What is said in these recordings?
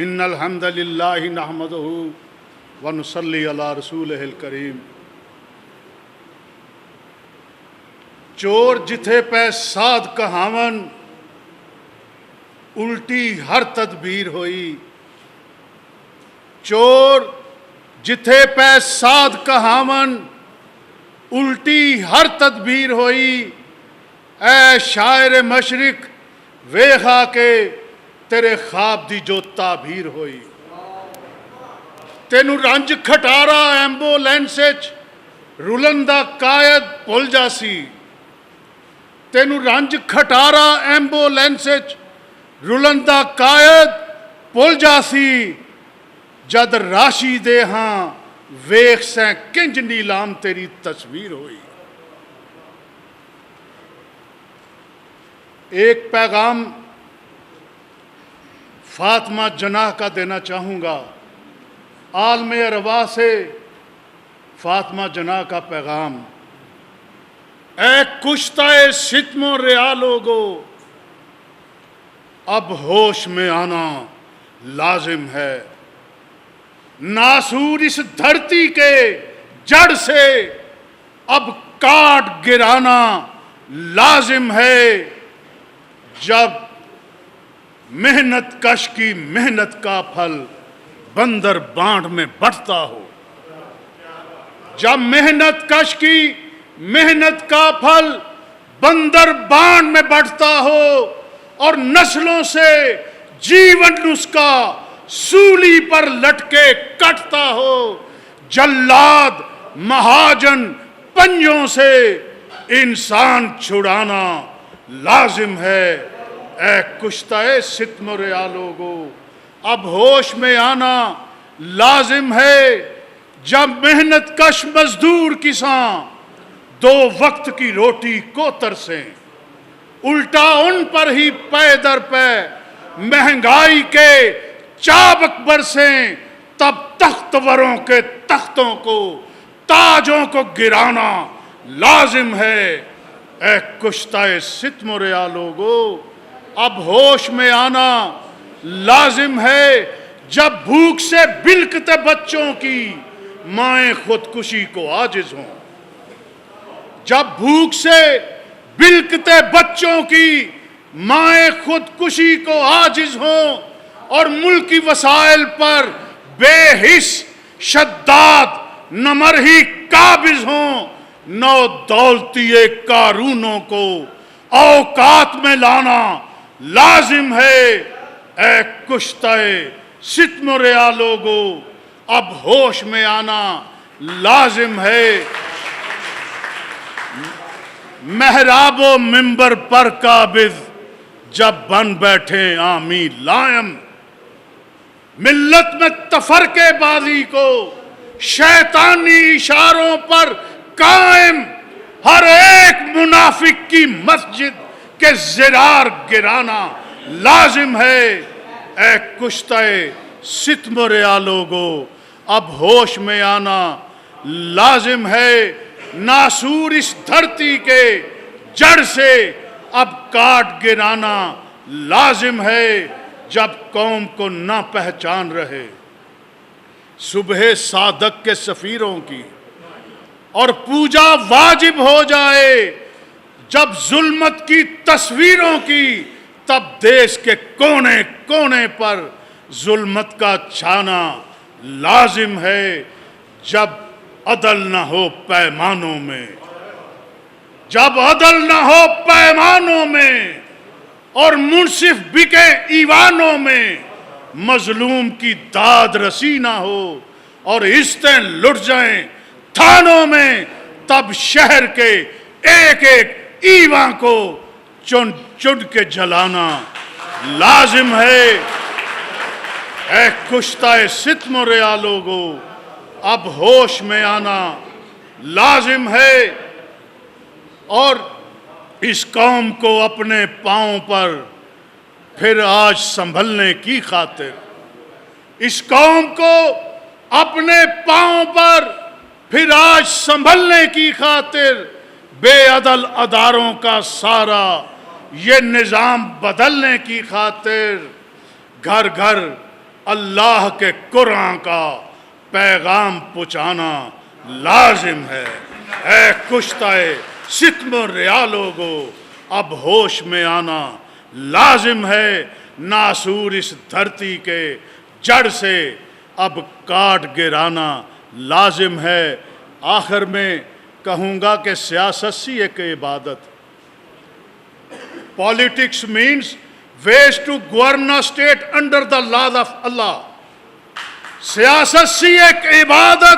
ان الحمد للہ نحمدہ ونصلی علی رسولہ الکریم۔ چور جتھے پہ ساد کہاون الٹی ہر تدبیر ہوئی۔ چور جتھے پہ ساد کہاون الٹی ہر تدبیر ہوئی۔ اے شاعر مشرق ویخا کے تیرے خواب دی جو تعبیر ہوئی۔ تینو رنج کھٹارا ایمبولینس رلندہ قائد بھول جاسی۔ تینو رنج کھٹارا ایمبولینس رلندہ قائد بھول جاسی۔ جد راشی دے ہاں ویخ سیں کنج نیلام تیری تصویر ہوئی۔ ایک پیغام فاطمہ جناح کا دینا چاہوں گا، عالم ارواح سے فاطمہ جناح کا پیغام۔ اے کشتہ ستم و ریا لوگو، اب ہوش میں آنا لازم ہے۔ ناسور اس دھرتی کے جڑ سے اب کاٹ گرانا لازم ہے۔ جب محنت کش کی محنت کا پھل بندر بانٹ میں بٹتا ہو، جب محنت کش کی محنت کا پھل بندر بانٹ میں بٹتا ہو اور نسلوں سے جیون اس کا سولی پر لٹکے کٹتا ہو، جلاد مہاجن پنجوں سے انسان چھڑانا لازم ہے۔ اے کشتہ ستم و ریا لوگو، اب ہوش میں آنا لازم ہے۔ جب محنت کش مزدور کساں دو وقت کی روٹی کو ترسیں، الٹا ان پر ہی پے در پے مہنگائی کے چابک برسیں، تب تختوروں کے تختوں کو تاجوں کو گرانا لازم ہے۔ اے کشتہ ستم و ریا لوگو، اب ہوش میں آنا لازم ہے۔ جب بھوک سے بلکتے بچوں کی مائیں خودکشی کو عاجز ہوں، جب بھوک سے بلکتے بچوں کی مائیں خودکشی کو عاجز ہوں اور ملکی وسائل پر بے حس شداد نمرہی قابض ہوں، نو دولتی قارونوں کو اوقات میں لانا لازم ہے۔ اے کشتہ ستم و ریا لوگو، اب ہوش میں آنا لازم ہے۔ محراب و منبر پر قابض جب بن بیٹھے عامی لائم، ملت میں تفرقے بازی کو شیطانی اشاروں پر قائم، ہر ایک منافق کی مسجد کے زرار گرانا لازم ہے۔ اے کشتہ ستم و ریا لوگو، اب ہوش میں آنا لازم ہے۔ ناسور اس دھرتی کے جڑ سے اب کاٹ گرانا لازم ہے۔ جب قوم کو نہ پہچان رہے صبح صادق کے سفیروں کی اور پوجا واجب ہو جائے جب ظلمت کی تصویروں کی، تب دیش کے کونے کونے پر ظلمت کا چھانا لازم ہے۔ جب عدل نہ ہو پیمانوں میں، جب عدل نہ ہو پیمانوں میں اور منصف بکے ایوانوں میں، مظلوم کی داد رسی نہ ہو اور عزتیں لٹ جائیں تھانوں میں، تب شہر کے ایک ایک ایوان کو چن چن کے جلانا لازم ہے۔ اے کشتہ ستم و ریا لوگو، اب ہوش میں آنا لازم ہے اور اس قوم کو اپنے پاؤں پر پھر آج سنبھلنے کی خاطر، اس قوم کو اپنے پاؤں پر پھر آج سنبھلنے کی خاطر بے عدل اداروں کا سارا یہ نظام بدلنے کی خاطر گھر گھر اللہ کے قرآن کا پیغام پہنچانا لازم ہے۔ اے کشتہ ستم و ریا لوگو، اب ہوش میں آنا لازم ہے۔ ناسور اس دھرتی کے جڑ سے اب کاٹ گرانا لازم ہے۔ آخر میں کہوں گا کہ سیاست سی ایک عبادت، politics means ways to govern a state under the laws of Allah۔ سیاست سی ایک عبادت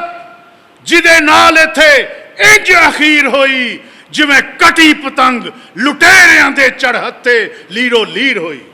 جدے نال ایتھے انج اخیر ہوئی جویں کٹی پتنگ لٹیریاں دے چڑھتے لیرو لیر ہوئی۔